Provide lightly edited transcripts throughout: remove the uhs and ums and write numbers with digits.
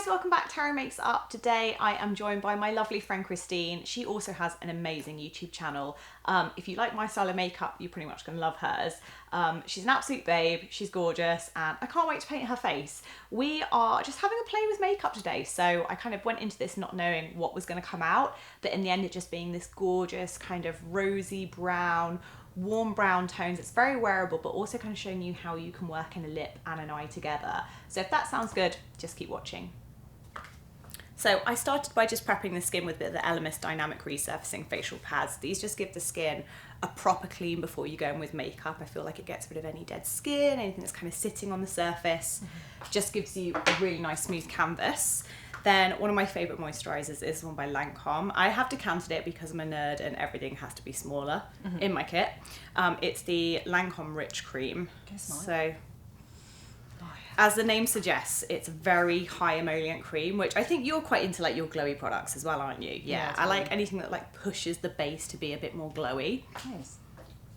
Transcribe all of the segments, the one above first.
guys, welcome back to Tarot Makes Up. Today I am joined by my lovely friend Christine. She also has an amazing YouTube channel. If you like my style of makeup, you're pretty much going to love hers. She's an absolute babe, she's gorgeous, and I can't wait to paint her face. We are just having a play with makeup today, so I kind of went into this not knowing what was going to come out, but in the end it just being this gorgeous kind of rosy brown, warm brown tones. It's very wearable, but also kind of showing you how you can work in a lip and an eye together. So if that sounds good, just keep watching. So I started by just prepping the skin with a bit of the Elemis Dynamic Resurfacing Facial Pads. These just give the skin a proper clean before you go in with makeup. I feel like it gets rid of any dead skin, anything that's kind of sitting on the surface. Just gives you a really nice smooth canvas. Then one of my favourite moisturisers is one by Lancome. I have decanted it because I'm a nerd and everything has to be smaller in my kit. It's the Lancome Rich Cream. So, as the name suggests, it's a very high emollient cream, which I think you're quite into, like your glowy products as well, aren't you? Yeah, totally. I like anything that like pushes the base to be a bit more glowy. Nice.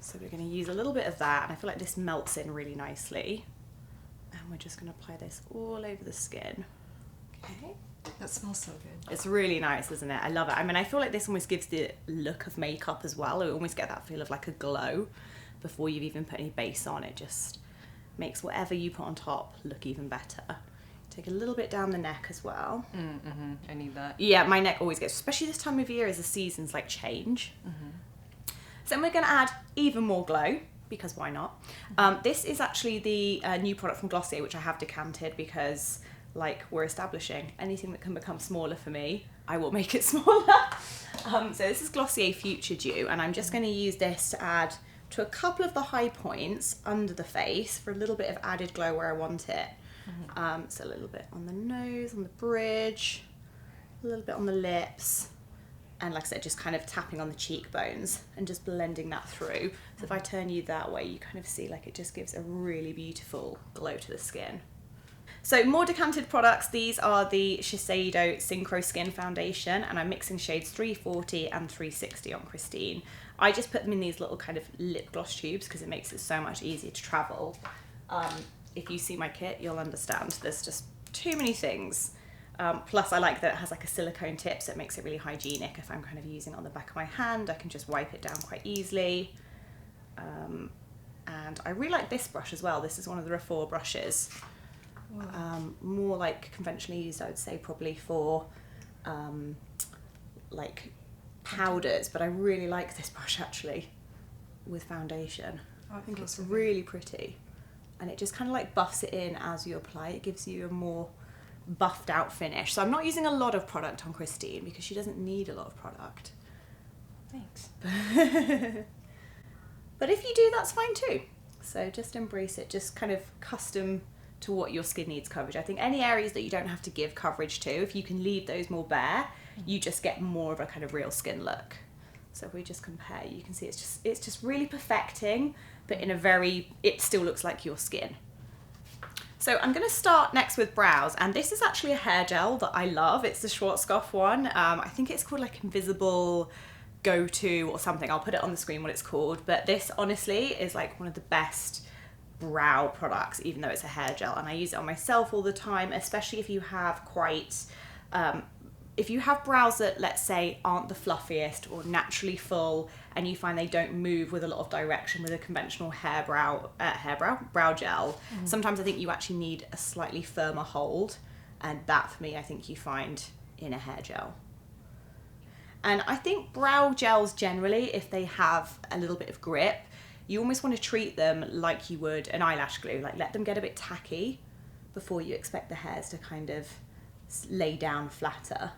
So we're going to use a little bit of that, and I feel like this melts in really nicely. And we're just going to apply this all over the skin. Okay. That smells so good. It's really nice, isn't it? I love it. I mean, I feel like this almost gives the look of makeup as well. You almost get that feel of like a glow before you've even put any base on. It just makes whatever you put on top look even better. Take a little bit down the neck as well. I need that. Yeah, my neck always gets, especially this time of year as the seasons like change. So then we're going to add even more glow, because why not? This is actually the new product from Glossier, which I have decanted because, like we're establishing, anything that can become smaller for me, I will make it smaller. So this is Glossier Future Dew, and I'm just going to use this to add to a couple of the high points under the face for a little bit of added glow where I want it. So a little bit on the nose, on the bridge, a little bit on the lips, and like I said, just kind of tapping on the cheekbones and just blending that through. So if I turn you that way, you kind of see like it just gives a really beautiful glow to the skin. So more decanted products, these are the Shiseido Synchro Skin Foundation, and I'm mixing shades 340 and 360 on Christine. I just put them in these little kind of lip gloss tubes because it makes it so much easier to travel. If you see my kit, you'll understand. There's just too many things. Plus I like that it has like a silicone tip, so it makes it really hygienic. If I'm kind of using it on the back of my hand, I can just wipe it down quite easily. And I really like this brush as well. This is one of the Refor brushes. More like conventionally used, I would say, probably for like powders, but I really like this brush actually with foundation. I think it's really pretty, and it just kind of like buffs it in as you apply. It gives you a more buffed out finish. So I'm not using a lot of product on Christine because she doesn't need a lot of product. Thanks. But if you do, that's fine too. So just embrace it, just kind of custom to what your skin needs coverage. I think any areas that you don't have to give coverage to, if you can leave those more bare, you just get more of a kind of real skin look. So if we just compare, you can see it's just really perfecting, but in a very, it still looks like your skin. So I'm going to start next with brows, and this is actually a hair gel that I love. It's the Schwarzkopf one. I think it's called like Invisible Go-To or something. I'll put it on the screen what it's called, but this honestly is like one of the best brow products, even though it's a hair gel, and I use it on myself all the time, especially if you have quite if you have brows that, let's say, aren't the fluffiest or naturally full, and you find they don't move with a lot of direction with a conventional brow gel. Sometimes I think you actually need a slightly firmer hold, and that for me I think you find in a hair gel. And I think brow gels generally, if they have a little bit of grip, you almost want to treat them like you would an eyelash glue, like let them get a bit tacky before you expect the hairs to kind of lay down flatter.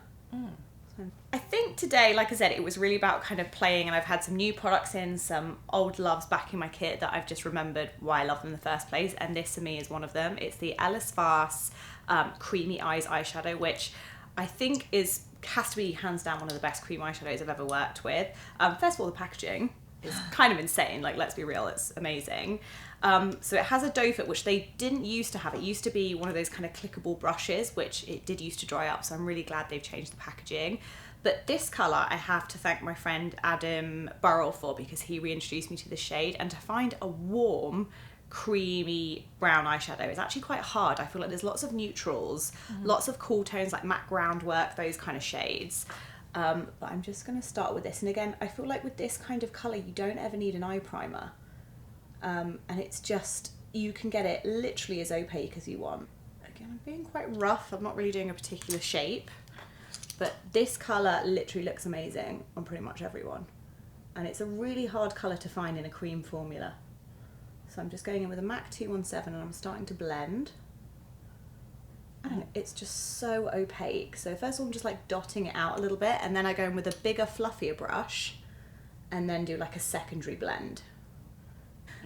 So I think today, like I said, it was really about kind of playing, and I've had some new products in, some old loves back in my kit that I've just remembered why I love them in the first place, and this for me is one of them. It's the Alice Farce Creamy Eyes eyeshadow, which I think has to be hands down one of the best cream eyeshadows I've ever worked with. First of all, the packaging is kind of insane, like let's be real, it's amazing. So it has a doe foot, which they didn't used to have. It used to be one of those kind of clickable brushes, which it did used to dry up, so I'm really glad they've changed the packaging. But this colour I have to thank my friend Adam Burrell for, because he reintroduced me to the shade, and to find a warm creamy brown eyeshadow is actually quite hard. I feel like there's lots of neutrals, lots of cool tones like matte groundwork, those kind of shades. But I'm just going to start with this. And again, I feel like with this kind of colour, you don't ever need an eye primer. And it's just, you can get it literally as opaque as you want. Again, I'm being quite rough. I'm not really doing a particular shape. But this colour literally looks amazing on pretty much everyone. And it's a really hard colour to find in a cream formula. So I'm just going in with a MAC 217 and I'm starting to blend. And it's just so opaque. So first of all, I'm just like dotting it out a little bit, and then I go in with a bigger, fluffier brush and then do like a secondary blend.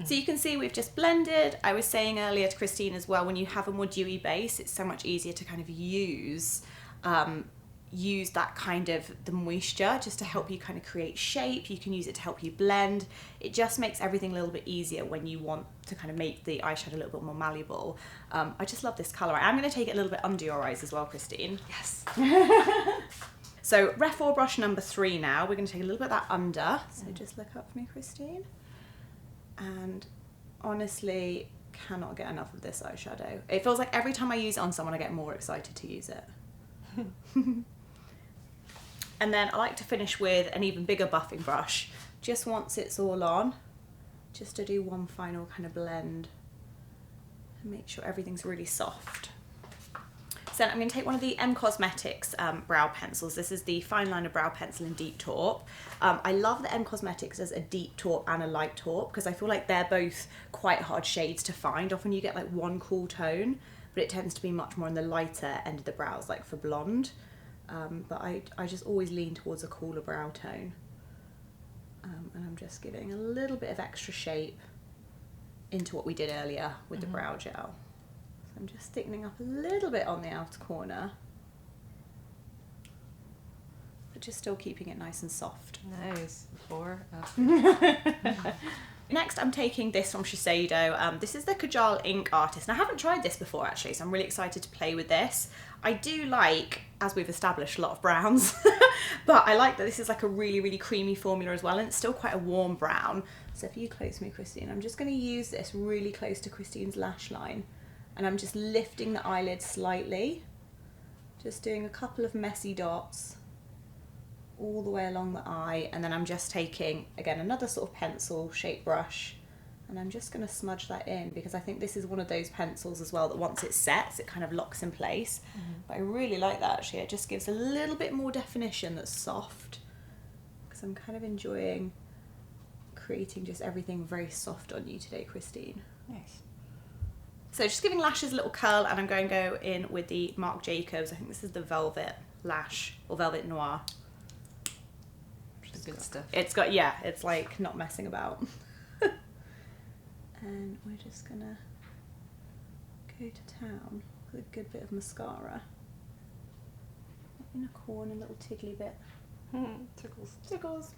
So you can see we've just blended. I was saying earlier to Christine as well, when you have a more dewy base, it's so much easier to kind of use that kind of the moisture just to help you kind of create shape. You can use it to help you blend. It just makes everything a little bit easier when you want to kind of make the eyeshadow a little bit more malleable. I just love this colour. I'm going to take it a little bit under your eyes as well, Christine. Yes. So Ref 4 brush number 3 now. We're going to take a little bit of that under. So just look up for me, Christine. And honestly, cannot get enough of this eyeshadow. It feels like every time I use it on someone, I get more excited to use it. And then I like to finish with an even bigger buffing brush, just once it's all on, just to do one final kind of blend and make sure everything's really soft. So I'm going to take one of the Cosmetics brow pencils. This is the Fine Liner Brow Pencil in Deep Taupe. I love that Cosmetics as a deep taupe and a light taupe because I feel like they're both quite hard shades to find. Often you get like one cool tone, but it tends to be much more on the lighter end of the brows, like for blonde. But I just always lean towards a cooler brow tone. And I'm just giving a little bit of extra shape into what we did earlier with the brow gel. So I'm just thickening up a little bit on the outer corner, but just still keeping it nice and soft. Nice. 4 up. Next, I'm taking this from Shiseido. This is the Kajal Ink Artist. And I haven't tried this before, actually, so I'm really excited to play with this. I do like, as we've established, a lot of browns, but I like that this is like a really, really creamy formula as well, and it's still quite a warm brown. So if you close me, Christine, I'm just going to use this really close to Christine's lash line, and I'm just lifting the eyelid slightly, just doing a couple of messy dots all the way along the eye, and then I'm just taking, again, another sort of pencil shaped brush, and I'm just going to smudge that in because I think this is one of those pencils as well that once it sets, it kind of locks in place. But I really like that, actually. It just gives a little bit more definition that's soft, because I'm kind of enjoying creating just everything very soft on you today, Christine. Nice. So just giving lashes a little curl, and I'm going to go in with the Marc Jacobs. I think this is the Velvet Lash, or Velvet Noir. Good stuff. It's got, yeah, it's like not messing about. And we're just gonna go to town with a good bit of mascara. In a corner, a little tickly bit. Tickles. Tickles.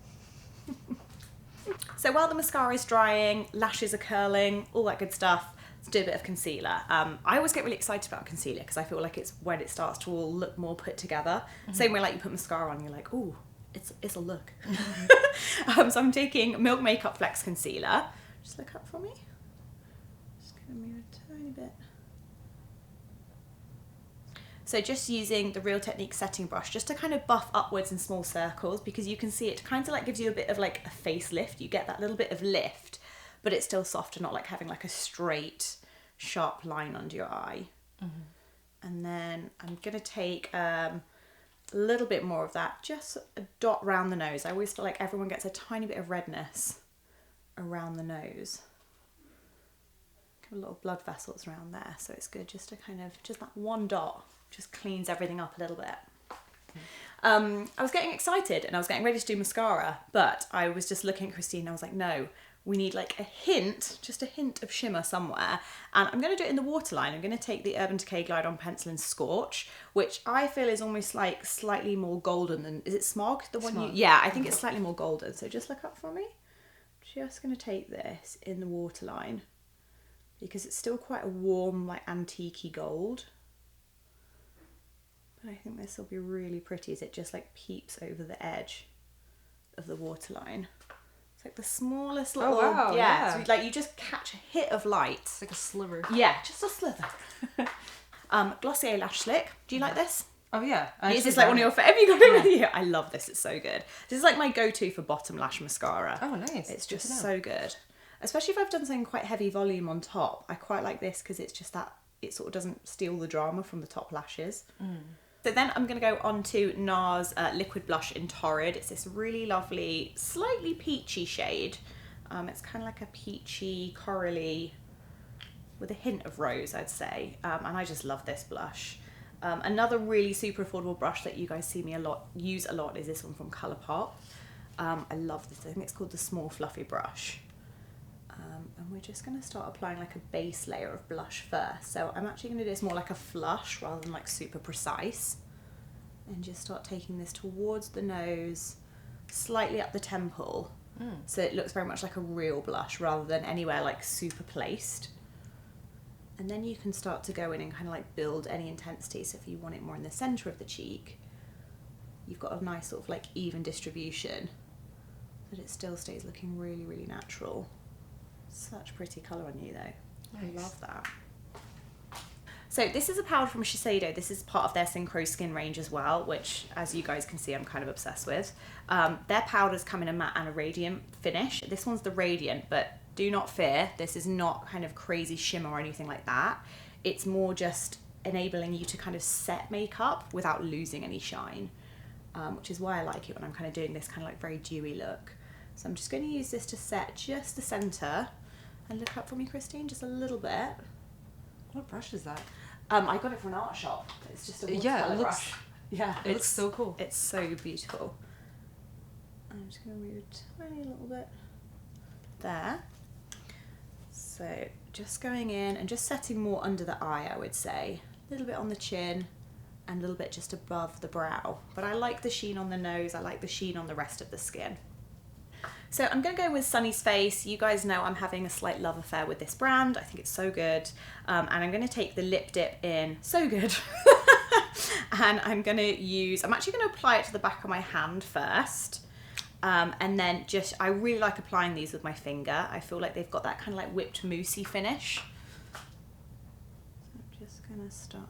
So while the mascara is drying, lashes are curling, all that good stuff, let's do a bit of concealer. I always get really excited about concealer because I feel like it's when it starts to all look more put together. Same way like you put mascara on, you're like, ooh, it's a look. So I'm taking Milk Makeup Flex Concealer. Just look up for me. Just gonna move a tiny bit. So just using the Real Technique setting brush just to kind of buff upwards in small circles, because you can see it kind of like gives you a bit of like a facelift. You get that little bit of lift, but it's still soft and not like having like a straight sharp line under your eye. And then I'm gonna take a little bit more of that, just a dot around the nose. I always feel like everyone gets a tiny bit of redness around the nose. Got a lot of blood vessels around there, so it's good just to kind of, just that one dot just cleans everything up a little bit. I was getting excited and I was getting ready to do mascara, but I was just looking at Christine and I was like, no, we need like a hint, just a hint of shimmer somewhere. And I'm going to do it in the waterline. I'm going to take the Urban Decay Glide On Pencil in Scorch, which I feel is almost like slightly more golden than, is it Smog? The one Smog. you, yeah, I think it's slightly more golden. So just look up for me. Just going to take this in the waterline because it's still quite a warm, like antique-y gold. But I think this will be really pretty as it just like peeps over the edge of the waterline. So It's like the smallest Oh, little, wow, yeah. So like you just catch a hit of light. It's like a sliver. Yeah, just a slither. Glossier Lash Slick. Do you like this? Oh yeah. Is this like one of your favorite? Have you got it with you? I love this. It's so good. This is like my go-to for bottom lash mascara. Oh, nice. It's just so good. Especially if I've done something quite heavy volume on top. I quite like this because it's just that it sort of doesn't steal the drama from the top lashes. So then I'm going to go on to NARS Liquid Blush in Torrid. It's this really lovely, slightly peachy shade. It's kind of like a peachy, corally, with a hint of rose, I'd say. And I just love this blush. Another really super affordable brush that you guys see me use a lot is this one from Colourpop. I love this. I think it's called the Small Fluffy Brush. And we're just going to start applying like a base layer of blush first. So I'm actually going to do this more like a flush rather than like super precise. And just start taking this towards the nose, slightly up the temple. So it looks very much like a real blush rather than anywhere like super placed. And then you can start to go in and kind of like build any intensity. So if you want it more in the center of the cheek, you've got a nice sort of like even distribution, but it still stays looking really, really natural. Such pretty colour on you though. Nice. I love that. So this is a powder from Shiseido. This is part of their Synchro Skin range as well, which as you guys can see, I'm kind of obsessed with. Their powders come in a matte and a radiant finish. This one's the radiant, but do not fear, this is not kind of crazy shimmer or anything like that. It's more just enabling you to kind of set makeup without losing any shine, which is why I like it when I'm kind of doing this kind of like very dewy look. So I'm just going to use this to set just the centre. And look up for me, Christine, just a little bit. What brush is that? I got it from an art shop. It's just a watercolour brush. Yeah, it looks so cool. It's so beautiful. I'm just going to move a tiny little bit there. So just going in and just setting more under the eye, I would say. A little bit on the chin and a little bit just above the brow. But I like the sheen on the nose. I like the sheen on the rest of the skin. So I'm going to go with Sunny's Face. You guys know I'm having a slight love affair with this brand. I think it's so good. And I'm going to take the lip dip in So Good. And I'm actually going to apply it to the back of my hand first. And then I really like applying these with my finger. I feel like they've got that kind of like whipped moussey finish. So I'm just going to start.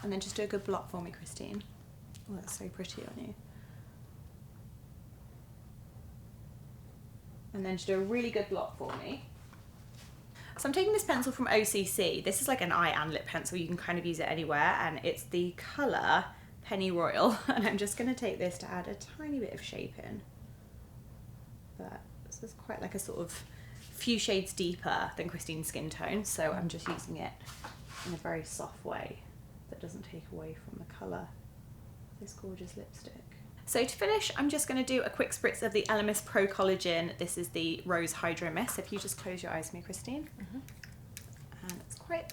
And then just do a good blot for me, Christine. Oh, that's so pretty on you. And then just do a really good blot for me. So I'm taking this pencil from OCC. This is like an eye and lip pencil. You can kind of use it anywhere. And it's the colour Penny Royal. And I'm just going to take this to add a tiny bit of shape in. But this is quite like a sort of few shades deeper than Christine's skin tone. So I'm just using it in a very soft way that doesn't take away from the colour of this gorgeous lipstick. So to finish, I'm just going to do a quick spritz of the Elemis Pro Collagen. This is the Rose Hydro Mist. If you just close your eyes for me, Christine. And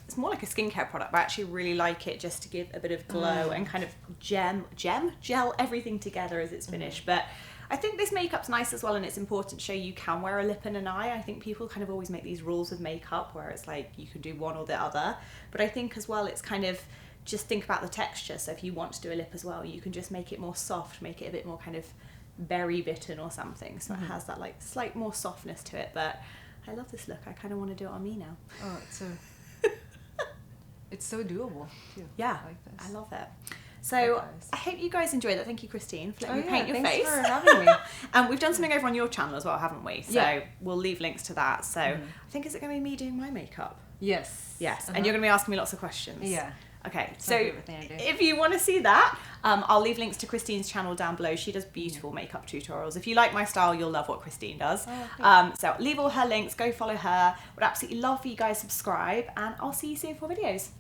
it's more like a skincare product, but I actually really like it just to give a bit of glow and kind of gel everything together as it's finished. But I think this makeup's nice as well, and it's important to show you can wear a lip and an eye. I think people kind of always make these rules with makeup where it's like you can do one or the other. But I think as well, it's kind of just think about the texture. So if you want to do a lip as well, you can just make it more soft, make it a bit more kind of berry bitten or something. So it has that like slight more softness to it. But I love this look. I kind of want to do it on me now. Oh, it's so doable too. Yeah, I like this. I love it. So I hope you guys enjoyed that. Thank you, Christine, for letting me paint your face. Thanks for having me. And we've done something over on your channel as well, haven't we? So we'll leave links to that. So I think, is it going to be me doing my makeup? Yes. Yes. And you're going to be asking me lots of questions. Yeah. Okay, so if you want to see that, I'll leave links to Christine's channel down below. She does beautiful makeup tutorials. If you like my style, you'll love what Christine does. So leave all her links, go follow her. Would absolutely love for you guys to subscribe, and I'll see you soon for videos.